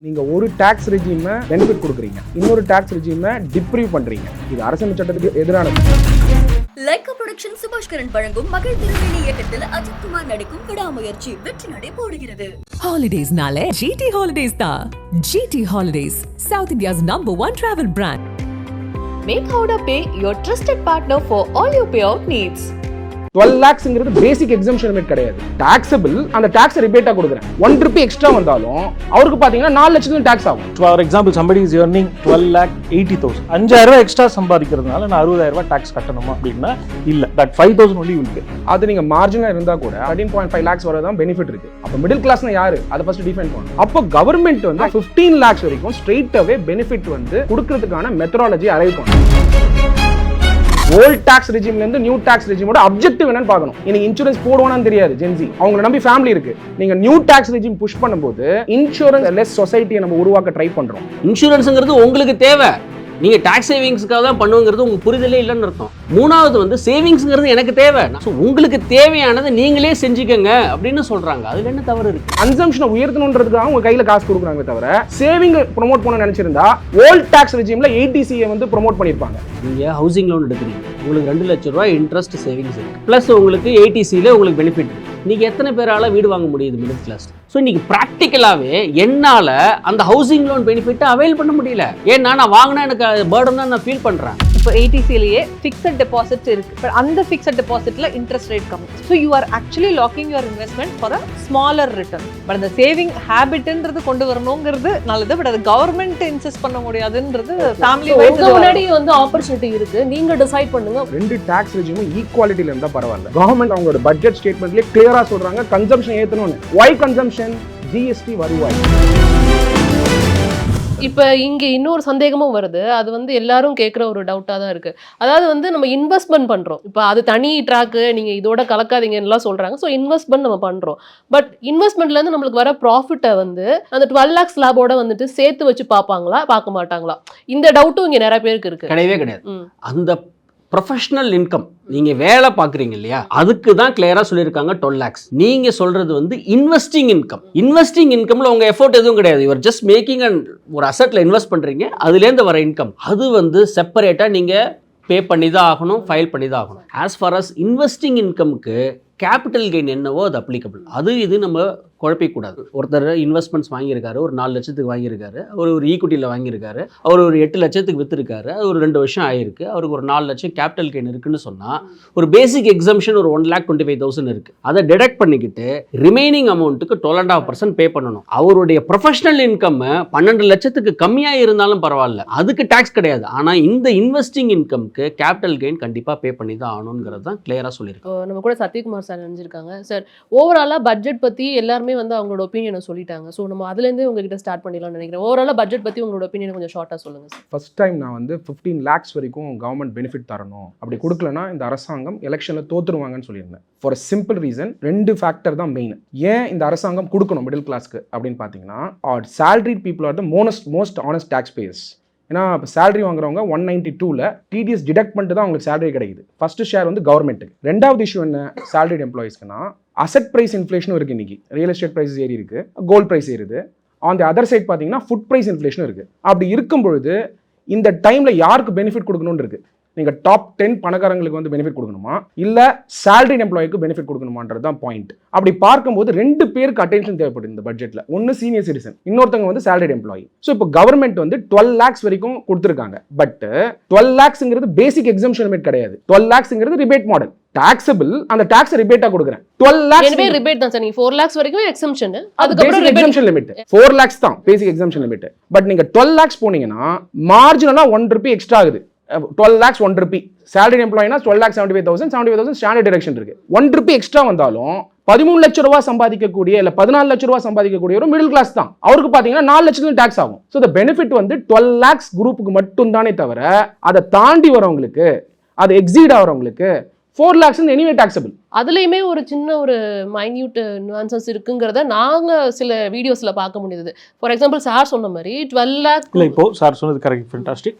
நீங்க ஒரு tax ரெஜிமை benefit கொடுக்குறீங்க, இன்னொரு டாக்ஸ் ரெஜிமை டிப்ரீவ் பண்றீங்க. இது அரசியல் சட்டத்துக்கு எதிரானது. லைகா புரொடக்ஷன் சுபாஷ்கரன் வழங்கும் மகள் திருமணி இயக்கத்தில் அஜித் குமார் நடிக்கும் விடாமுயற்சி வெற்றி நடை போடுகிறது. Holidays-nale GT Holidays da. GT Holidays, South India's #1 travel brand. Make Howrah Pay your trusted partner for all your payout needs. 12 lakhsங்கிறது பேசிக் எக்ஸம்ஷன் லிமிட் கிடையாது. டாக்ஸபிள், அந்த டாக்ஸ் ரிபேட்டா கொடுக்குறேன். 1 ரூபி எக்ஸ்ட்ரா வந்தாலும் அவருக்கு பாத்தீங்கன்னா 4 லட்சத்துக்கு டாக்ஸ் ஆகும். For example, somebody is earning 12,80,000. 5,000 extra சம்பாதிக்கிறதுனால நான் 60,000 டாக்ஸ் கட்டணுமா அப்படின்னா இல்ல. That 5,000 only will pay. அது நீங்க மார்ஜினா இருந்தா கூட 13.5 lakhs வரதான் பெனிஃபிட் இருக்கு. அப்ப மிடில் கிளாஸ்னா யாரு? அதை ஃபர்ஸ்ட் டிஃபைன் பண்ணணும். அப்போ கவர்மெண்ட் வந்து 15 lakhs வரைக்கும் ஸ்ட்ரெயிட் அவே பெனிஃபிட் வந்து கொடுக்கிறதுக்கான மெத்தடாலஜி அரைவ் பண்ணணும். ஓல்ட் டாக்ஸ் ரெஜிம்ல இருந்து நியூ டாக்ஸ் ரெஜிமோட அப்ஜெக்டிவ் என்னன்னு பார்க்கணும். இன்னைக்கு இன்சூரன்ஸ் போடுவானான்னு தெரியாது ஜென்சி. அவங்களை நம்பி ஃபேமிலி இருக்கு. நீங்க நியூ டாக்ஸ் ரெஜிம் புஷ் பண்ணும்போது இன்சூரன்ஸ் லெஸ் சொசைட்டியை நம்ம உருவாக்க ட்ரை பண்றோம். இன்சூரன்ஸ்ங்கிறது உங்களுக்கு தேவை, நீங்க டாக்ஸ் சேவிங்ஸ்க்காக தான் பண்ணுங்கிறது உங்களுக்கு புரிதலே இல்லைன்னு அர்த்தம். மூணாவது வந்து சேவிங்ஸ்ங்கிறது எனக்கு தேவை, உங்களுக்கு தேவையானதை நீங்களே செஞ்சுக்கங்க அப்படின்னு சொல்றாங்க. அதுல என்ன தவறு இருக்கு? கன்சம்ஷனை உயர்த்தணுன்றதுக்காக உங்க கையில காசு கொடுக்குறாங்க தவிர சேவிங் ப்ரோமோட் பண்ண நினைச்சிருந்தா ஓல்ட் டாக்ஸ் ரெஜிம்ல 80C வந்து ப்ரோமோட் பண்ணிருப்பாங்க. நீங்க ஹவுசிங் லோன் எடுக்கிறீங்க, உங்களுக்கு 2 லட்சம் ரூபாய் இன்ட்ரெஸ்ட் சேவிங்ஸ் இருக்கு, பிளஸ் உங்களுக்கு 80Cல உங்களுக்கு பெனிஃபிட் இருக்கு. நீங்க எத்தனை பேரால வீடு வாங்க முடியுது மிடில் கிளாஸ்? ஸோ இன்னைக்கு ப்ராக்டிக்கலாவே என்னால அந்த ஹவுசிங் லோன் பெனிஃபிட் அவைல் பண்ண முடியல. ஏன்னா நான் வாங்கினா எனக்கு பர்டன் தான் நான் ஃபீல் பண்றேன். இப்போ 80Cலயே ஃபிக்ஸட் டெபாசிட் இருக்கு. பட் அந்த ஃபிக்ஸட் டெபாசிட்ல இன்ட்ரெஸ்ட் ரேட் கம்மி. So you are actually locking your investment for a smaller return. But அந்த சேவிங் ஹேபிட்ன்றது கொண்டு வரணுங்கிறது நல்லது. பட் அது கவர்மெண்ட் இன்சிஸ்ட் பண்ண முடியாதுன்றது ஃபேமிலி வைஸ் முன்னாடி வந்து ஆப்பர்ச்சுனிட்டி இருக்கு. நீங்க டிசைட் பண்ணுங்க. 2 டாக்ஸ் ரெஜிமும் ஈக்குவாலிட்டில இருந்தா பரவாயில்ல. கவர்மெண்ட் அவங்களோட பட்ஜெட் ஸ்டேட்மெண்ட்லயே கிளியரா சொல்றாங்க கன்சம்ஷன் ஏத்தணும்னு. Why consumption? GST வருவாய். இப்ப இங்க இன்னொரு சந்தேகமும் வருது. அது வந்து எல்லாரும் கேட்குற ஒரு டவுட்டா தான் இருக்கு. அதாவது வந்து நம்ம இன்வெஸ்ட்மெண்ட் பண்றோம். இப்ப அது தனி ட்ராக்கு, நீங்க இதோட கலக்காதீங்கன்னு சொல்றாங்க. ஸோ இன்வெஸ்ட்மெண்ட் நம்ம பண்றோம். பட் இன்வெஸ்ட்மெண்ட்ல இருந்து நம்மளுக்கு வர ப்ராஃபிட்டை வந்து அந்த 12 lakhs ஸ்லாபோட வந்துட்டு சேர்த்து வச்சு பார்ப்பாங்களா, பார்க்க மாட்டாங்களா? இந்த டவுட்டும் இங்க நிறைய பேருக்கு இருக்கு. கிடையவே கிடையாது. அந்த ப்ரொஃபஷனல் இன்கம், நீங்க வேலை பார்க்குறீங்க இல்லையா, அதுக்கு தான் கிளியரா சொல்லியிருக்காங்க 12 lakhs. நீங்க சொல்றது வந்து இன்வெஸ்டிங் இன்கம். இன்வெஸ்டிங் இன்கம்ல உங்க எஃபோர்ட் எதுவும் கிடையாது. யுவர் ஜஸ்ட் மேக்கிங் அண்ட் ஒரு அசெட்ல இன்வெஸ்ட் பண்றீங்க, அதுலேருந்து வர இன்கம் அது வந்து செப்பரேட்டா நீங்க பே பண்ணி தான் ஆகணும், ஃபைல் பண்ணி தான் ஆகணும். ஆஸ் ஃபார் அஸ் இன்வெஸ்டிங் இன்கமுக்கு கேபிட்டல் கெயின் என்னவோ அது அப்ளிகபிள். அது இது நம்ம குழப்பிக்கூடாது. ஒருத்தர் இன்வெஸ்ட்மெண்ட்ஸ் வாங்கியிருக்காரு, ஒரு 4 லட்சத்துக்கு வாங்கியிருக்காரு, அவர் ஒரு ஈக்குவிட்டியில் வாங்கியிருக்காரு, அவர் ஒரு 8 லட்சத்துக்கு விற்றுருக்காரு, அது ஒரு 2 வருஷம் ஆயிருக்கு, அவருக்கு ஒரு 4 லட்சம் கேபிட்டல் கெயின் இருக்குன்னு சொன்னால் ஒரு பேசிக் எக்ஸம்ஷன் ஒரு 1,25,000 இருக்குது. அதை டிடக்ட் பண்ணிக்கிட்டு ரிமைனிங் அமௌண்ட்டுக்கு 12.5% பே பண்ணணும். அவருடைய ப்ரொஃபஷனல் இன்கம் 12 லட்சத்துக்கு கம்மியாக இருந்தாலும் பரவாயில்ல, அதுக்கு டேக்ஸ் கிடையாது. ஆனால் இந்த இன்வெஸ்டிங் இன்கம்க்கு கேபிட்டல் கெயின் கண்டிப்பாக பே பண்ணி தான் ஆகணுங்கிறது தான் கிளியராக சொல்லியிருக்கோம். நம்ம கூட சத்யகுமார் சார் நினைச்சிருக்காங்க. சார், ஓவராலாக பட்ஜெட் பற்றி எல்லாருமே வந்து அவங்களோட ஒப்பீனியனை சொல்லிட்டாங்க. ஸோ நம்ம அதுலேருந்து உங்ககிட்ட ஸ்டார்ட் பண்ணிடலாம்னு நினைக்கிறேன். ஓவராலாக பட்ஜெட் பற்றி உங்களோட ஒப்பீனியன் கொஞ்சம் ஷார்ட்டாக சொல்லுங்க சார். ஃபர்ஸ்ட் டைம் நான் வந்து 15 lakhs வரைக்கும் கவர்மெண்ட் பெனிஃபிட் தரணும், அப்படி கொடுக்கலனா இந்த அரசாங்கம் எலெக்ஷனில் தோத்துருவாங்கன்னு சொல்லியிருந்தேன். For a simple reason, 2 factor தான் மெயின். ஏன் இந்த அரசாங்கம் கொடுக்கணும் மிடில் கிளாஸ்க்கு அப்படின்னு பார்த்தீங்கன்னா, salaried people are the most honest taxpayers. ஏன்னா இப்போ சேலரி வாங்குறவங்க 192ல் டிடிஎஸ் டிடக்ட் பண்ணிட்டு தான் அவங்களுக்கு சேலரி கிடைக்குது. ஃபர்ஸ்ட் ஷேர் வந்து கவர்மெண்ட்டுக்கு. ரெண்டாவது இஷ்யூ என்ன சேலரிட் எம்ப்ளாயிஸ்க்குன்னா, அசெட் ப்ரைஸ் இன்ஃப்ளேஷனும் இருக்குது. இன்னைக்கு ரியல் எஸ்டேட் ப்ரைஸ் ஏறி இருக்கு, கோல்ட் ப்ரைஸ் ஏறுது. ஆன் தி அதர் சைட் பார்த்தீங்கன்னா ஃபுட் ப்ரைஸ் இன்ஃப்ளேஷனும் இருக்குது. அப்படி இருக்கும் பொழுது இந்த டைமில் யாருக்கு பெனிஃபிட் கொடுக்கணும்னு இருக்குது. நீங்கள் டாப் 10 பணக்காரங்களுக்கு வந்து பெனிஃபிட் கொடுக்கணுமா, இல்லை சேலரிட் எம்ப்ளாய்க்கு பெனிஃபிட் கொடுக்கணுமான்றது தான் பாயிண்ட். அப்படி பார்க்கும்போது 2 பேருக்கு அட்டென்ஷன் தேவைப்படுது இந்த பட்ஜெட்டில். ஒன்று சீனியர் சிட்டிசன், இன்னொருத்தவங்க வந்து சேலரிட் எம்ப்ளாயி. ஸோ இப்போ கவர்மெண்ட் வந்து 12 lakhs வரைக்கும் கொடுத்துருக்காங்க. பட் 12 lakhsங்கிறது பேசிக் எக்ஸம்ஷன் லிமிட் கிடையாது. 12 lakhsங்கிறது ரிபேட் மாடல். டாக்ஸபிள், அந்த டாக்ஸ் ரிபேட்டா கொடுக்குறேன். 12 lakhs எனவே ரிபேட் தான் சார். நீங்க 4 lakhs வரைக்கும் எக்ஸம்ஷன், அதுக்கப்புறம் எக்ஸம்ஷன் லிமிட் 4 lakhs தான் பேசிக் எக்ஸம்ஷன் லிமிட். பட் நீங்க 12 lakhs போனீங்கன்னா மார்ஜினலா 1 ரூபி எக்ஸ்ட்ரா ஆகுது. 12 lakhs 1 ரூபி. சேலரி எம்ப்ளாயினா 12,75,000 ஸ்டாண்டர்ட் டிடக்ஷன் இருக்கு. 1 ரூபி எக்ஸ்ட்ரா வந்தாலும் 13 லட்சம் ரூபாய் சம்பாதிக்கக்கூடிய இல்ல 14 லட்சம் ரூபாய் சம்பாதிக்கக்கூடிய ஒரு மிடில் கிளாஸ் தான். அவருக்கு பாத்தீங்கன்னா 4 லட்சத்துக்கு டாக்ஸ் ஆகும். ஸோ த பெனிஃபிட் வந்து 12 lakhs குரூப்புக்கு மட்டும் தானே தவிர அதை தாண்டி வரவங்களுக்கு, அது எக்ஸீட் ஆகிறவங்களுக்கு 4 lakhs எனிவே டாக்ஸபிள். அதுலயுமே ஒரு சின்ன ஒரு மைன்யூட் nuances இருக்குங்கிறத நாங்க சில வீடியோஸ்ல பார்க்க முடியுது. ஃபார் எக்ஸாம்பிள் சார் சொன்ன மாதிரி 12 lakh இல்லை, இப்போ சார் சொன்னது correct, fantastic.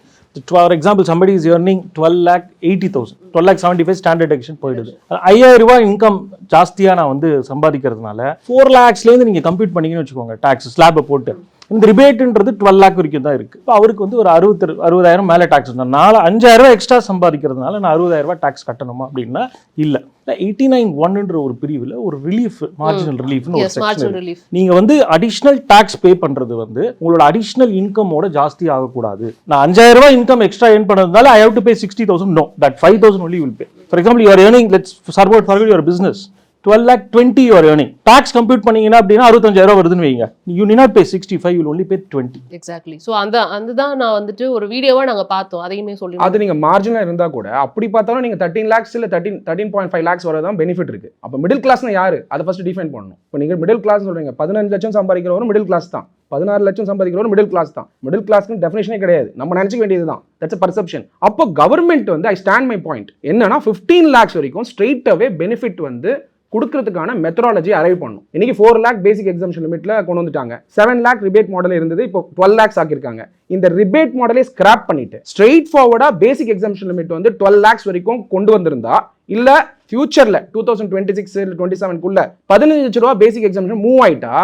For example, somebody is earning 12,80,000, 12,75,000 standard deduction போயிடுது. 5,000 ரூபாய் இன்கம் ஜாஸ்தியாக நான் வந்து சம்பாதிக்கிறதுனால 4 lakhsலேருந்து நீங்கள் கம்ப்யூட் பண்ணிங்கன்னு வச்சுக்கோங்க டாக்ஸ் ஸ்லாபை போட்டு. இந்த ரிபேட்டுன்றது 12 லேக் வரைக்கும் தான் இருக்குது. இப்போ அவருக்கு வந்து ஒரு 60,000 மேலே டேக்ஸ் இருந்தால் 5,000 எக்ஸ்ட்ரா சம்பாதிக்கிறதுனால நான் 60,000 டேக்ஸ் கட்டணுமா அப்படின்னா இல்லை. 89(1) ஒரு பிரிவில் ஒரு ரிலீஃப், மார்ஜினல் ரிலீஃப்னு ஒரு செக்ஷன். நீங்கள் வந்து அடிஷ்னல் டேக்ஸ் பே பண்ணுறது வந்து உங்களோட அடிஷ்னல் இன்கமோட ஜாஸ்தி ஆகக்கூடாது. நான் 5,000 இன்கம் எக்ஸ்ட்ரா ஏர்ன் பண்ணதுனால I have to pay 60,000. No, that 5,000 only will pay. For example, you are earning, let's forget your business, 12,20,000 you are earning. Tax compute பண்ணீங்கன்னா அப்படின்னா 65,000 வருதுன்னு வைங்க. You need not pay 65, you will only pay 20. Exactly. So அதுதான் நான் வந்துட்டு ஒரு வீடியோவா நாங்க பார்த்தோம், அதையுமே சொல்லி. அது நீங்க மார்ஜினா இருந்தா கூட அப்படி பார்த்தாலும் நீங்க 13 lakhs இல்ல 13.5 lakhs வரதான் பெனிஃபிட் இருக்கு. அப்ப மிடில் கிளாஸ்னா யாரு, அதை ஃபர்ஸ்ட் டிஃபைன் பண்ணணும். இப்போ நீங்க மிடில் கிளாஸ் சொல்றீங்க, 15 லட்சம் சம்பாதிக்கிறவரும் மிடில் கிளாஸ் தான், 16 லட்சம் சம்பாதிக்கிறவரும் மிடில் கிளாஸ் தான். மிடில் கிளாஸ்க்கு டெஃபினேஷனே கிடையாது, நம்ம நினைச்சுக்க வேண்டியதுதான். That's perception. அப்போ கவர்மெண்ட் வந்து, ஐ ஸ்டாண்ட் மை பாயிண்ட், என்னன்னா 15 lakhs வரைக்கும் ஸ்ட்ரெயிட் அவே பெனிஃபிட் வந்து கொடுக்கறதுக்கான மெத்தடாலஜி அரைவ் பண்ணும். இன்னைக்கு 4 lakh பேசிக் எக்ஸம்ஷன் லிமிட்ல கொண்டு வந்துட்டாங்க. 7 lakh ரிபேட் மாடல் இருந்தது, இப்போ 12 lakhs ஆக்கியிருக்காங்க. இந்த ரிபேட் மாடலே ஸ்கிராப் பண்ணிட்டு ஸ்ட்ரெயிட் ஃபார்வர்டா பேசிக் எக்ஸம்ஷன் லிமிட் வந்து 12 lakhs வரைக்கும் கொண்டு வந்திருந்தா, இல்ல ஃபியூச்சர்ல 2026 இல்ல 27க்குள்ள 15 லட்ச ரூபா பேசிக் எக்ஸம்ஷன் மூவ் ஆயிட்டா,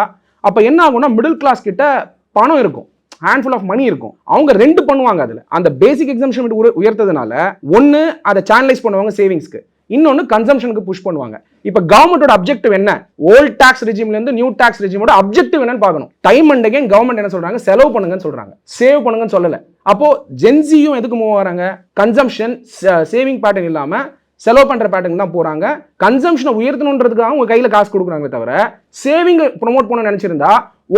அப்ப என்ன ஆகும்னா மிடில் கிளாஸ் கிட்ட பணம் இருக்கும், ஹேண்ட்ஃபுல் ஆஃப் மணி இருக்கும். அவங்க 2 பண்ணுவாங்க. அதுல அந்த பேசிக் எக்ஸம்ஷன் உயர்த்ததுனால ஒன்னு அதை சேனலைஸ் பண்ணுவாங்க சேவிங்ஸ்க்கு, இன்னொன்னு கன்சம்ஷனுக்கு புஷ் பண்ணுவாங்க. இப்ப கவர்மெண்டோட அப்ஜெக்டிவ் என்ன, ஓல்ட் டாக்ஸ் ரெஜிம்ல இருந்து நியூ டாக்ஸ் ரெஜிமோட அப்ஜெக்டிவ் என்னன்னு பார்க்கணும். டைம் அண்ட் அகைன் கவர்மெண்ட் என்ன சொல்றாங்க, செலவு பண்ணுங்கன்னு சொல்றாங்க, சேவ் பண்ணுங்கன்னு சொல்லல. அப்போ ஜென்சியும் எதுக்கு மூவ் ஆறாங்க, கன்சம்ஷன் சேவிங் பேட்டர்ன் இல்லாம செலவு பண்ற பேட்டர்ன் தான் போறாங்க. கன்சம்ஷனை உயர்த்தணுன்றதுக்காக உங்க கையில காசு கொடுக்குறாங்க தவிர சேவிங் ப்ரோமோட் பண்ண நினைச்சிருந்தா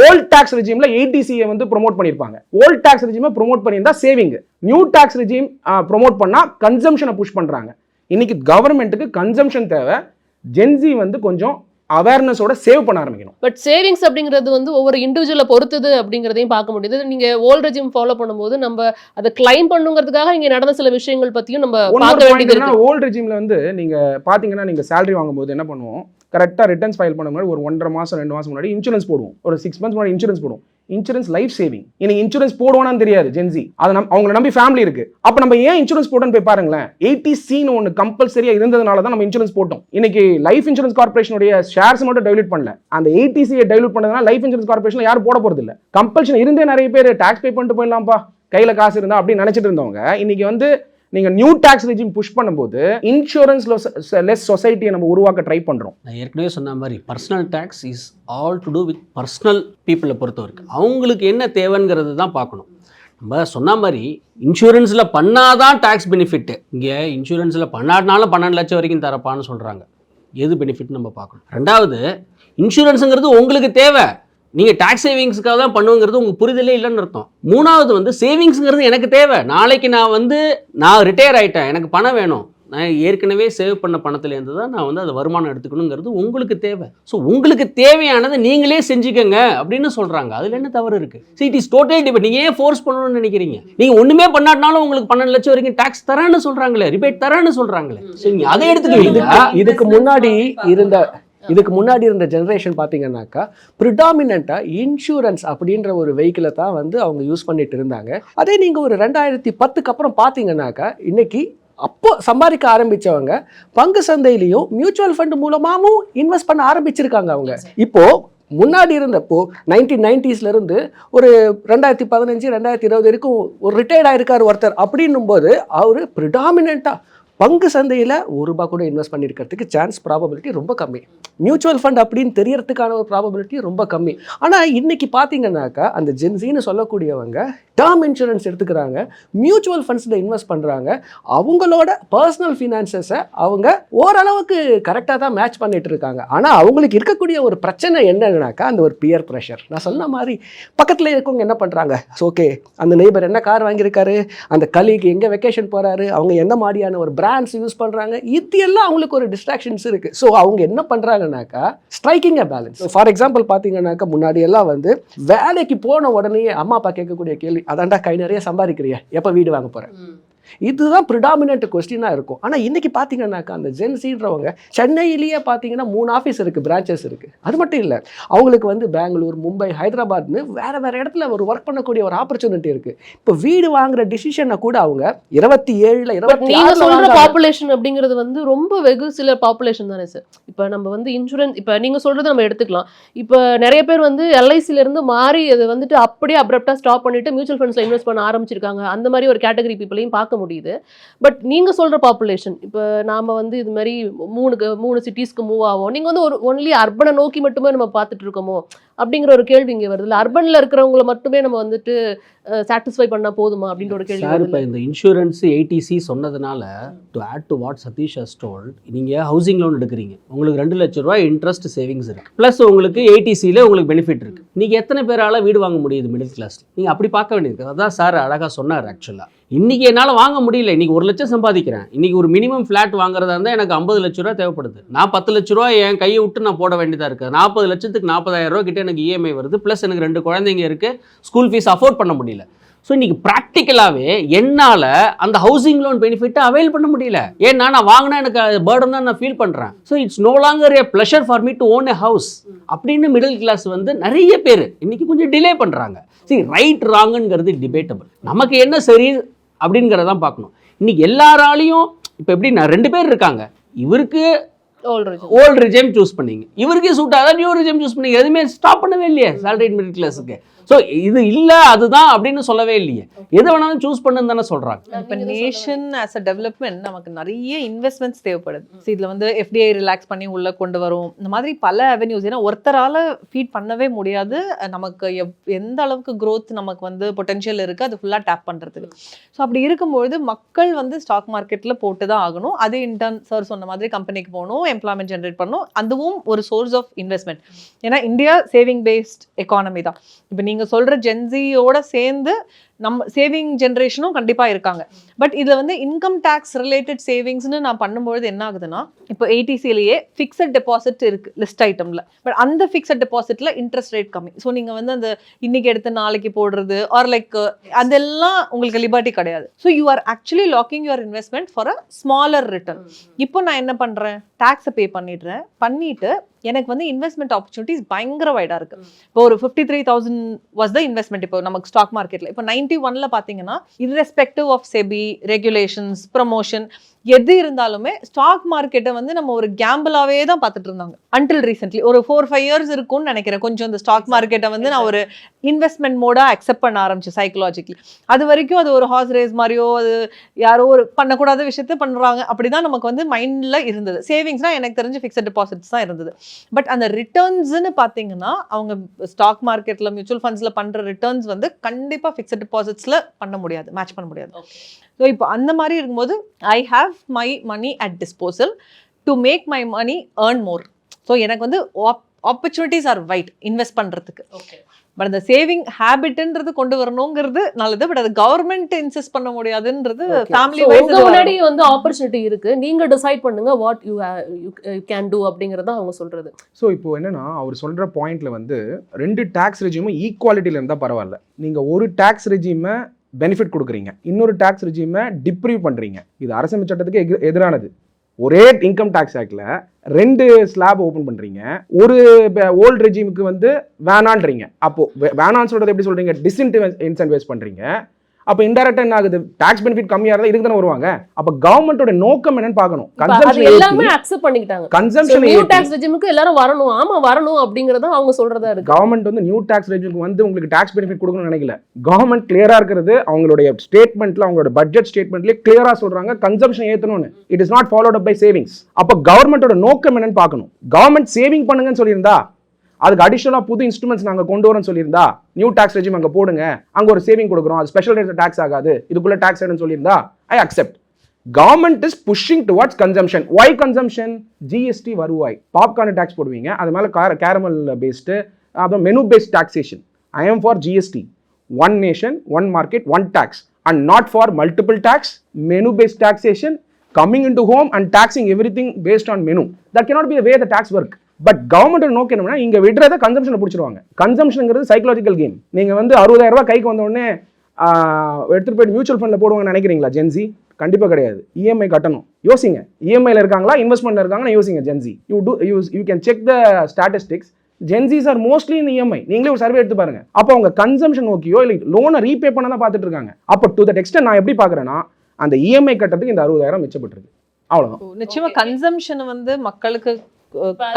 ஓல்ட் டாக்ஸ் ரெஜிம்ல 80CA வந்து ப்ரோமோட் பண்ணிருப்பாங்க. ஓல்ட் டாக்ஸ் ரெஜிமை ப்ரோமோட் பண்ணியிருந்தா saving, new tax regime promote பண்ணா கன்சம்ஷனை புஷ் பண்றாங்க. இன்னைக்கு கவர்மெண்ட்டுக்கு கன்சம்ஷன் தேவை, ஜென்சி வந்து கொஞ்சம் அவேர்னஸோட சேவ் பண்ண ஆரம்பிக்கணும். பட் சேவிங்ஸ் அப்படிங்கிறது வந்து ஒவ்வொரு இண்டிவிஜுவலை பொறுத்தது அப்படிங்கிறதையும் பார்க்க முடியுது. நீங்க ஓல்ட் ரெஜிம் ஃபாலோ பண்ணும்போது நம்ம அதை கிளைம் பண்ணுங்கிறதுக்காக இங்க நடந்த சில விஷயங்கள் பத்தியும் நம்ம பார்க்க வேண்டியது இருக்கு. ஓல்ட் ரெஜிம்ல வந்து நீங்க பாத்தீங்கன்னா, நீங்க சேலரி வாங்கும்போது என்ன பண்ணுவோம், கரெக்டா ரிட்டர்ன்ஸ் ஃபைல் பண்ண முன்னாடி ஒரு 1.5 மாசம் 2 மாசம் முன்னாடி இன்சூரன்ஸ் போடுவோம், ஒரு 6 months முன்னாடி இன்சூரன்ஸ் போடுவோம். Insurance life saving. இன்னைக்கு இன்சூரன்ஸ் போடுவானான்னு தெரியாது ஜென்சி, அதை அவங்களை நம்பி ஃபேமிலி இருக்கு. அப்ப நம்ம ஏன் இன்சூரன்ஸ் போட்டோன்னு போய் பாருங்களேன். 80Cன்னு ஒன்று கம்பல்சரியா இருந்ததுனால தான் நம்ம இன்சூரன்ஸ் போட்டோம். இன்னைக்கு லைஃப் இன்சூரன்ஸ் கார்பரேஷனுடைய ஷேர்ஸ் மட்டும் டைலூட் பண்ணல, அந்த 80Cயை டைலூட் பண்ணதுனால லைஃப் இன்சூரன்ஸ் கார்பரேஷன் யாரும் போட போறது இல்ல. கம்பல்ஷன் இருந்தே நிறைய பேர் டாக்ஸ் பே பண்ணிட்டு போயிடலாம்ப்பா, கையில காசு இருந்தா அப்படின்னு நினைச்சிட்டு இருந்தவங்க இன்னைக்கு வந்து நீங்க நியூ டாக்ஸ் ரெஜிம் புஷ் பண்ணும்போது இன்சூரன்ஸ் லெஸ் சொசைட்டியை நம்ம உருவாக்க ட்ரை பண்றோம். நான் ஏற்கனவே சொன்ன மாதிரி personal tax is all to do with personal பீப்புளை பொறுத்த வரைக்கும் அவங்களுக்கு என்ன தேவைங்கிறது தான் பார்க்கணும். நம்ம சொன்ன மாதிரி இன்சூரன்ஸில் பண்ணாதான் டேக்ஸ் பெனிஃபிட்டு. இங்கே இன்சூரன்ஸில் பண்ணாட்டினாலும் 12 லட்சம் வரைக்கும் தரப்பான்னு சொல்கிறாங்க. எது பெனிஃபிட்னு நம்ம பார்க்கணும். ரெண்டாவது, இன்சூரன்ஸுங்கிறது உங்களுக்கு தேவை, நீங்கள் டேக்ஸ் சேவிங்ஸுக்காக தான் பண்ணுங்கிறது உங்களுக்கு புரிதலே இல்லைன்னு அர்த்தம். மூணாவது வந்து சேவிங்ஸுங்கிறது எனக்கு தேவை, நாளைக்கு நான் ரிட்டையர் ஆகிட்டேன், எனக்கு பணம் வேணும், நான் ஏற்கனவே சேவ் பண்ண பணத்துலேருந்து தான் நான் வந்து அதை வருமானம் எடுத்துக்கணுங்கிறது உங்களுக்கு தேவை. ஸோ உங்களுக்கு தேவையானதை நீங்களே செஞ்சுக்கங்க அப்படின்னு சொல்கிறாங்க. அதில் என்ன தவறு இருக்குது? It is totally depend. நீங்கள் ஏன் ஃபோர்ஸ் பண்ணணும்னு நினைக்கிறீங்க? நீங்கள் ஒன்றுமே பண்ணாட்டினாலும் உங்களுக்கு 12 லட்சம் வரைக்கும் டேக்ஸ் தரேன்னு சொல்கிறாங்களே, ரிபேட் தரேன்னு சொல்கிறாங்களே, சரி அதை எடுத்துக்கிட்டீங்க. இதுக்கு முன்னாடி இருந்த ஜென்ரேஷன் பார்த்தீங்கன்னாக்கா ப்ரிடாமினண்ட்டாக இன்சூரன்ஸ் அப்படின்ற ஒரு வெஹிக்கிளை தான் வந்து அவங்க யூஸ் பண்ணிட்டு இருந்தாங்க. அதே நீங்கள் ஒரு 2010க்கு அப்புறம் பார்த்தீங்கன்னாக்கா இன்னைக்கு அப்போ சம்பாதிக்க ஆரம்பித்தவங்க பங்கு சந்தையிலையும் மியூச்சுவல் ஃபண்ட் மூலமாகவும் இன்வெஸ்ட் பண்ண ஆரம்பிச்சிருக்காங்க. அவங்க இப்போது முன்னாடி இருந்தப்போ 1990s இருந்து ஒரு 2015 2020 வரைக்கும் ஒரு ரிட்டையர்ட் ஆகிருக்கார் ஒருத்தர் அப்படின்னும் போது அவர் ப்ரிடாமினண்ட்டாக பங்கு சந்தையில் ₹1 கூட இன்வெஸ்ட் பண்ணியிருக்கிறதுக்கு சான்ஸ் ப்ராபபிலிட்டி ரொம்ப கம்மி. மியூச்சுவல் ஃபண்ட் அப்படின்னு தெரியறதுக்கான ஒரு ப்ராபபிலிட்டி ரொம்ப கம்மி. ஆனால் இன்னைக்கு பார்த்தீங்கன்னாக்கா அந்த ஜென்சின்னு சொல்லக்கூடியவங்க டேர்ம் இன்சூரன்ஸ் எடுத்துக்கிறாங்க, மியூச்சுவல் ஃபண்ட்ஸில் இன்வெஸ்ட் பண்ணுறாங்க, அவங்களோட பர்சனல் ஃபினான்சஸை அவங்க ஓரளவுக்கு கரெக்டாக தான் மேட்ச் பண்ணிட்டு இருக்காங்க. ஆனால் அவங்களுக்கு இருக்கக்கூடிய ஒரு பிரச்சனை என்னன்னாக்கா அந்த ஒரு பியர் ப்ரெஷர். நான் சொன்ன மாதிரி பக்கத்தில் இருக்கவங்க என்ன பண்ணுறாங்க, ஓகே அந்த நெய்பர் என்ன கார் வாங்கியிருக்காரு, அந்த கலீக் எங்கே வெக்கேஷன் போகிறாரு, அவங்க என்ன மாதிரியான ஒரு பிராண்ட்ஸ் யூஸ் பண்ணுறாங்க, இது எல்லாம் அவங்களுக்கு ஒரு டிஸ்ட்ராக்ஷன்ஸ் இருக்குது. ஸோ அவங்க என்ன பண்ணுறாங்கனாக்கா striking a balance. For example பார்த்தீங்கன்னாக்கா முன்னாடி எல்லாம் வந்து வேலைக்கு போன உடனே அம்மா அப்பா கேட்கக்கூடிய கேள்வி, அதான்டா கை நிறைய சம்பாதிக்கிறியா, எப்போ வீடு வாங்க போகிறேன், இதுதான் ப்ரிடாமினன்ட் கொஸ்டினாக இருக்கும். ஆனால் இன்றைக்கி பார்த்தீங்கன்னாக்கா அந்த ஜென்சின்றவங்க சென்னையிலேயே பார்த்தீங்கன்னா 3 ஆஃபீஸ் இருக்குது, பிரான்ச்சஸ் இருக்குது. அது மட்டும் இல்லை, அவங்களுக்கு வந்து பெங்களூர், மும்பை, ஹைதராபாத்னு வேறு இடத்துல ஒரு ஒர்க் பண்ணக்கூடிய ஒரு ஆப்பர்ச்சுனிட்டி இருக்குது. இப்போ வீடு வாங்குற டிசிஷனை கூட அவங்க 27 நீங்க சொல்ற 26 பாப்புலேஷன் அப்படிங்கிறது வந்து ரொம்ப வெகு சில பாப்புலேஷன் தானே சார். இப்போ நம்ம வந்து இன்சூரன்ஸ், இப்போ நீங்க சொல்றது நம்ம எடுத்துக்கலாம். இப்போ நிறைய பேர் வந்து எல்ஐசில இருந்து மாறி அது வந்துட்டு அப்படியே அப்ரப்டா ஸ்டாப் பண்ணிட்டு மியூச்சுவல் ஃபண்ட்ஸ்ல இன்வெஸ்ட் பண்ண ஆரம்பிச்சிருக்காங்க. அந்த மாதிரி ஒரு கேட்டகரி பீப்புளையும் பார்க்க முடியுது. பட் நீங்க சொல்ற பாப்புலேஷன், இப்போ நாம வந்து இது மாதிரி 3 சிட்டிஸ்க்கு மூவ் ஆகும், நீங்க வந்து ஒரு ஒன்லி அர்பனை நோக்கி மட்டுமே நம்ம பார்த்துட்டு இருக்கோமோ அப்படிங்கிற ஒரு கேள்வி இங்கே வருது. இல்லை அர்பன்ல இருக்கிறவங்கள மட்டுமே நம்ம வந்துட்டு சாட்டிஸ்ஃபை பண்ணா போதுமா அப்படின்ற ஒரு கேள்வி சார். வருது. இப்போ இந்த இன்சூரன்ஸ் ஏடிசி சொன்னதுனால to add to what Satish has told, நீங்கள் ஹவுசிங் லோன் எடுக்கிறீங்க, உங்களுக்கு 2 லட்ச ரூபா இன்ட்ரெஸ்ட் சேவிங்ஸ் இருக்குது, ப்ளஸ் உங்களுக்கு ஏடிசியில் உங்களுக்கு பெனிஃபிட் இருக்குது. நீங்கள் எத்தனை பேரால் வீடு வாங்க முடியுது மிடில் கிளாஸ்? நீங்கள் அப்படி பார்க்க வேண்டியது. அதான் சார் அழகாக சொன்னார். ஆக்சுவலாக இன்றைக்கி என்னால் வாங்க முடியல, இன்றைக்கி 1 லட்சம் சம்பாதிக்கிறேன், இன்றைக்கி ஒரு மினிமம் ஃப்ளாட் வாங்குறதா இருந்தால் எனக்கு 50 லட்ச ரூபா தேவைப்படுது. நான் 10 லட்ச ரூபா என் கையை விட்டு நான் போட வேண்டியதாக இருக்குது. 40 லட்சத்துக்கு 40,000 ரூபா கிட்டே எனக்கு இஎம்ஐ வருது, ப்ளஸ் எனக்கு 2 குழந்தைங்க இருக்குது, ஸ்கூல் ஃபீஸ் அஃபோர்ட் பண்ண முடியல. ஸோ இன்றைக்கி ப்ராக்டிக்கலாகவே என்னால் அந்த ஹவுசிங் லோன் பெனிஃபிட்டை அவைல் பண்ண முடியல. ஏன்னா நான் வாங்கினா எனக்கு பேர்டன் தான் நான் ஃபீல் பண்ணுறேன். So it's no longer a pleasure for me to own a house அப்படின்னு மிடில் கிளாஸ் வந்து நிறைய பேர் இன்றைக்கி கொஞ்சம் டிலே பண்ணுறாங்க. சரி, ரைட் ராங்குங்கிறது டிபேட்டபிள். நமக்கு என்ன சரி அப்படிங்கிறதான் பார்க்கணும். இன்றைக்கி எல்லாராலையும் இப்போ எப்படி நான் 2 பேர் இருக்காங்க, இவருக்கு ஓல்டு ரிஜிம் சூஸ் பண்ணீங்க, இவருக்கே சூட் ஆகாத நியூ ரிஜிம் சூஸ் பண்ணீங்க, எதுவுமே ஸ்டாப் பண்ணவே இல்லையே சேலரிட் மிடில் கிளாஸுக்கு. ஸோ இது இல்லை அதுதான் அப்படின்னு சொல்லவே இல்லையே, எது வேணாலும் சூஸ் பண்ணுன்னு தானே சொல்கிறாங்க. இப்போ நேஷன் ஆஸ் அ டெவலப்மெண்ட் நமக்கு நிறைய இன்வெஸ்ட்மெண்ட்ஸ் தேவைப்படுது. ஸோ இதில் வந்து எஃப்டிஐ ரிலாக்ஸ் பண்ணி உள்ளே கொண்டு வரும், இந்த மாதிரி பல அவென்யூஸ். ஏன்னா ஒருத்தரால் ஃபீட் பண்ணவே முடியாது. நமக்கு எந்த அளவுக்கு க்ரோத் நமக்கு வந்து பொட்டென்ஷியல் இருக்குது அது ஃபுல்லாக டேப் பண்ணுறதுக்கு. ஸோ அப்படி இருக்கும்போது மக்கள் வந்து ஸ்டாக் மார்க்கெட்டில் போட்டு தான் ஆகணும். அது இன்டர்ன் சார் சொன்ன மாதிரி கம்பெனிக்கு போகணும், எம்ப்ளாய்மெண்ட் ஜென்ரேட் பண்ணணும், அதுவும் ஒரு சோர்ஸ் ஆஃப் இன்வெஸ்ட்மெண்ட். ஏன்னா இந்தியா சேவிங் பேஸ்ட் எக்கானமி தான். இப்போ நீங்கள் சொல்கிற ஜென்சியோட சேர்ந்து நம்ம சேவிங் ஜென்ரேஷனும் கண்டிப்பாக இருக்காங்க. பட் இதில் வந்து இன்கம் டேக்ஸ் ரிலேட்டட் சேவிங்ஸ்னு நான் பண்ணும்பொழுது என்ன ஆகுதுன்னா, இப்போ ஏடிசிலேயே ஃபிக்ஸட் டெபாசிட் இருக்குது லிஸ்ட் ஐட்டமில். பட் அந்த ஃபிக்ஸட் டெபாசிட்டில் இன்ட்ரெஸ்ட் ரேட் கம்மி. ஸோ நீங்கள் வந்து அந்த இன்னைக்கு எடுத்து நாளைக்கு போடுறது ஆர் லைக் அதெல்லாம் உங்களுக்கு லிபர்ட்டி கிடையாது. So you are actually locking your investment for a smaller return. இப்போ நான் என்ன பண்ணுறேன், டேக்ஸை பே பண்ணிட்டு எனக்கு வந்து இன்வெஸ்ட்மெண்ட் ஆப்பர்ச்சுனிட்டிஸ் பயங்கர வைடாக இருக்குது. இப்போ ஒரு 53,000 வாஸ் த இன்வெஸ்ட்மெண்ட் இப்போ நமக்கு ஸ்டாக் மார்க்கெட்டில். இப்போ 91ல் பார்த்தீங்கன்னா irrespective of SEBI regulations promotion எது இருந்தாலுமே ஸ்டாக் மார்க்கெட்டை வந்து நம்ம ஒரு கேம்பிளாகவே தான் பார்த்துட்டு இருந்தாங்க. அன்டில் ரீசென்ட்லி ஒரு 4-5 இயர்ஸ் இருக்கும்னு நினைக்கிறேன் கொஞ்சம் இந்த ஸ்டாக் மார்க்கெட்டை வந்து நான் ஒரு இன்வெஸ்ட்மெண்ட் மோடாக அக்செப்ட் பண்ண ஆரம்பிச்சேன் சைக்கலாஜிக்கலி. அது வரைக்கும் அது ஒரு ஹார்ஸ் ரேஸ் மாதிரியோ அது யாரோ ஒரு பண்ணக்கூடாத விஷயத்த பண்ணுறாங்க அப்படி தான் நமக்கு வந்து மைண்டில் இருந்தது. சேவிங்ஸ்னால் எனக்கு தெரிஞ்சு ஃபிக்ஸட் டெபாசிட்ஸ் தான் இருந்தது. பட் அந்த ரிட்டர்ன்ஸ்னு பார்த்தீங்கன்னா அவங்க ஸ்டாக் மார்க்கெட்டில் மியூச்சுவல் ஃபண்ட்ஸில் பண்ணுற ரிட்டர்ன்ஸ் வந்து கண்டிப்பாக ஃபிக்ஸட் டெபாசிட்ஸில் பண்ண முடியாது, மேட்ச் பண்ண முடியாது. ஸோ இப்போ அந்த மாதிரி இருக்கும்போது I have my money at disposal to make my money earn more. So எனக்கு வந்து ஆப்பர்ச்சுனிட்டிஸ் ஆர் வைட் இன்வெஸ்ட் பண்ணுறதுக்கு. பட் அந்த சேவிங் ஹேபிட்ன்றது கொண்டு வரணுங்கிறது நல்லது. பட் அது கவர்மெண்ட் இன்சிஸ்ட் பண்ண முடியாதுன்றது ஃபேமிலி வைஸ். முன்னாடி வந்து ஆப்பர்ச்சுனிட்டி இருக்கு, நீங்க டிசைட் பண்ணுங்க வாட் யூ கேன் டூ அப்படிங்கறத அவங்க சொல்றது. ஸோ இப்போ என்னன்னா அவர் சொல்ற பாயிண்ட்ல வந்து 2 டேக்ஸ் ரெஜிமும் ஈக்குவாலிட்டியில் இருந்தால் பரவாயில்ல. நீங்க ஒரு டேக்ஸ் ரெஜிமை பெனிஃபிட் கொடுக்குறீங்க, இன்னொரு டேக்ஸ் ரெஜிமை டிப்ரீவ் பண்றீங்க. இது அரசமைப்பு சட்டத்துக்கு எதிரானது. ஒரே இன்கம் டேக்ஸ் ஆக்டில் 2 ஸ்லாப் ஓப்பன் பண்ணுறீங்க. ஒரு ஓல்டு ரெஜிமுக்கு வந்து வேணான்றீங்க. அப்போது வேணான்னு சொல்கிறது எப்படி சொல்கிறீங்க, டிஸ்இன்சென்டிவைஸ் பண்ணுறீங்க. அப்போ இன்டைரக்டா என்ன ஆகுது, டாக்ஸ் பெனிஃபிட் கம்மியா இருந்தா இதுக்கு தான வருவாங்க. அப்ப கவர்மெண்டோட நோக்கம் என்னன்னு பார்க்கணும். கன்சம்ப்ஷன் எல்லாமே அக்செப்ட் பண்ணிட்டாங்க. கன்சம்ப்ஷன் நியூ டாக்ஸ் ரெஜிமுக்கு எல்லாரும் வரணும், ஆமா வரணும் அப்படிங்கறத அவங்க சொல்றதா இருக்கு. கவர்மெண்ட் வந்து நியூ டாக்ஸ் ரெஜிமுக்கு வந்து உங்களுக்கு டாக்ஸ் பெனிஃபிட் கொடுக்கணும்னு நினைக்கல. கவர்மெண்ட் கிளியரா இருக்கிறது அவங்களுடைய ஸ்டேட்மெண்ட்ல, அவங்களோட பட்ஜெட் ஸ்டேட்மெண்ட்லயே கிளியரா சொல்றாங்க கன்சம்ப்ஷன் ஏத்தணும்னு. It is not followed up by savings. அப்ப கவர்மெண்டோட நோக்கம் என்னன்னு பார்க்கணும். கவர்மெண்ட் சேவிங் பண்ணுங்கன்னு சொல்லியிருந்தா, அதுக்கு அடிஷனலாக புது இன்ஸ்ட்ருமெண்ட்ஸ் நாங்கள் கொண்டு வரோம்னு சொல்லியிருந்தா, நியூ டாக்ஸ் ரெஜிம் அங்கே போடுங்க, அங்கே ஒரு சேவிங் கொடுக்குறோம், அது ஸ்பெஷல் ரேட் டாக்ஸ் ஆகாது, இதுக்குள்ள டாக்ஸ் ஆயிடும்னு சொல்லியிருந்தா I accept. Government is pushing towards consumption. Why consumption? GST வருவாய், பாப்கார்ன் டாக்ஸ் போடுவீங்க, அது மேலே கேரமல் பேஸ்டு, அப்புறம் menu paste taxation. I am for GST, one nation one market one tax, and not for multiple tax, menu paste taxation, coming into home and taxing everything based on menu. That cannot be the way the tax work. But government நோக்கம் என்னன்னா, இங்க விடுறத கன்சம்ஷனை பிடிச்சிருவாங்க. கன்சம்ஷனுங்கிறது psychological game. நீங்க வந்து 60,000 ரூபாய் கைக்கு வந்த உடனே எடுத்துகிட்டு போயிட்டு மியூச்சுவல் ஃபண்டில் போடுவாங்கன்னு நினைக்கிறீங்களா ஜென்சி? கண்டிப்பாக கிடையாது. இஎம்ஐ கட்டணும். யோசிங்க, இஎம்ஐயில் இருக்காங்களா இன்வெஸ்ட்மெண்ட்டில் இருக்காங்கன்னா யோசிங்க Gen Z. You can check the statistics. Gen Zs are mostly in EMI. நீங்களே ஒரு சர்வே எடுத்து பாருங்க. அப்போ அவங்க கன்சம்ஷன் நோக்கியோ இல்லை லோனை ரீபே பண்ண தான் பார்த்துட்டு இருக்காங்க. அப்போ டு தட் எக்ஸ்டென்ட் நான் எப்படி பார்க்குறேன்னா, அந்த இஎம்ஐ கட்டத்துக்கு இந்த 60,000 மிச்சப்பட்டிருக்கு. அவ்வளவுதான். நிச்சயமா கன்சம்ஷன் வந்து மக்களுக்கு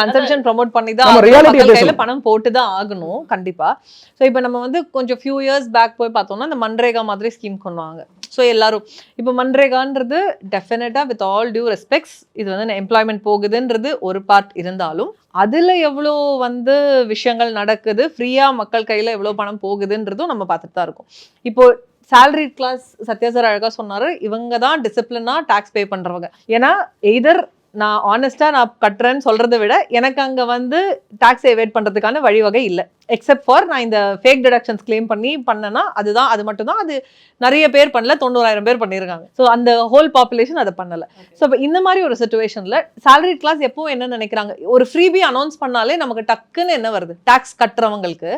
கன்சம்ஷன் ப்ரோமோட் பண்ணி தான் நம்ம reality மக்கள் கையில பேசணும். பணம் போட்டு தான் ஆகணும் கண்டிப்பா. ஸோ இப்போ நம்ம வந்து கொஞ்சம் ஃபியூ இயர்ஸ் பேக் போய் பார்த்தோம்னா இந்த மன்ரேகா மாதிரி ஸ்கீம் கொண்டுவாங்க. ஸோ எல்லாரும் இப்போ மன்ரேகான்றது டெஃபினட்டா வித் ஆல் டியூ ரெஸ்பெக்ட்ஸ் இது வந்து எம்ப்ளாய்மெண்ட் போகுதுன்றது ஒரு பார்ட் இருந்தாலும் அதுல எவ்வளோ வந்து விஷயங்கள் நடக்குது, ஃப்ரீயா மக்கள் கையில எவ்வளோ பணம் போகுதுன்றதும் நம்ம பார்த்துட்டு தான் இருக்கோம். இப்போ salary கிளாஸ் சத்யா சார் அழகா சொன்னாரு, இவங்க தான் டிசிப்ளினா டாக்ஸ் பே பண்றவங்க. ஏன்னா எய்தர் நான் ஆனஸ்டா நான் கட்டுறேன்னு சொல்றதை விட எனக்கு அங்க வந்து டாக்ஸ் எவேட் பண்றதுக்கான வழிவகை இல்லை. எக்ஸப்ட் ஃபார் நான் இந்த ஃபேக் டிடக்ஷன்ஸ் கிளைம் பண்ணி பண்ணேன்னா அது மட்டும் தான். அது நிறைய பேர் பண்ணல, 90,000 பேர் பண்ணியிருக்காங்க. ஸோ அந்த ஹோல் பாப்புலேஷன் அதை பண்ணல. ஸோ இப்போ இந்த மாதிரி ஒரு சுச்சுவேஷன்ல salary கிளாஸ் எப்போ என்ன நினைக்கிறாங்க, ஒரு ஃப்ரீபி அனௌன்ஸ் பண்ணாலே நமக்கு டக்குன்னு என்ன வருது, டாக்ஸ் கட்டுறவங்களுக்கு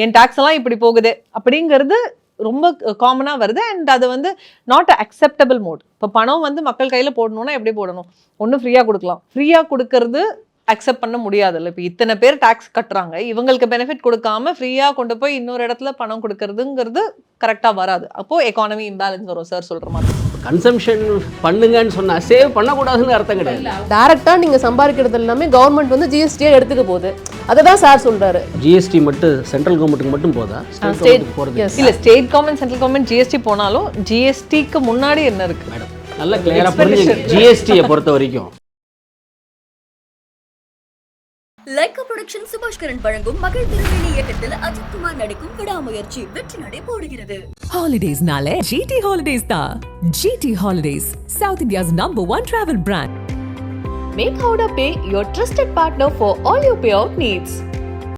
என் டாக்ஸ் எல்லாம் இப்படி போகுது அப்படிங்கிறது ரொம்ப காமனா வருது. அண்ட் அது வந்து நாட் அக்செப்டபிள் மோட். இப்போ பணம் வந்து மக்கள் கையில போடணும்னா எப்படி போடணும், ஒன்றும் ஃப்ரீயா கொடுக்கலாம். ஃப்ரீயா கொடுக்கறது அக்செப்ட் பண்ண முடியாதுல்ல. இப்போ இத்தனை பேர் டாக்ஸ் கட்டுறாங்க, இவங்களுக்கு பெனிஃபிட் கொடுக்காம ஃப்ரீயா கொண்டு போய் இன்னொரு இடத்துல பணம் கொடுக்கறதுங்கிறது கரெக்டா வராது. அப்போ எக்கானமி இம்பேலன்ஸ் வரும் சார் சொல்ற மாதிரி. கன்சம்ஷன் பண்ணுங்கன்னு சொன்னா சேவ் பண்ணக்கூடாதுன்னு அர்த்தம் கிடையாது. டைரக்டா நீங்க சம்பாதிக்கிறது எல்லாமே கவர்மெண்ட் வந்து ஜிஎஸ்டியா எடுத்துக்க போகுது. அதை தான் சார் சொல்றாரு. ஜிஎஸ்டி மட்டும் சென்ட்ரல் கவர்மெண்ட்டுக்கு மட்டும் போதா, ஸ்டேட் கவர்மெண்ட்டுக்கு போறது இல்ல. State government central government GST போனாலும் ஜிஎஸ்டிக்கு முன்னாடி என்ன இருக்கு மேடம்? நல்ல கிளியரா புரிஞ்சுங்க ஜிஎஸ்டியை பொறுத்த வரைக்கும். லைக்கா புரொடக்ஷன் சுபாஷ்கரன் வழங்கும் மகள் திருவேணி இயக்கத்தில் அஜித்குமார் நடிக்கும் விடாமுயற்சி வெற்றி நடை போடுகிறது. Holidays nale GT Holidays da. GT Holidays, South India's #1 travel brand. Make Howrah Pay your trusted partner for all your payout needs.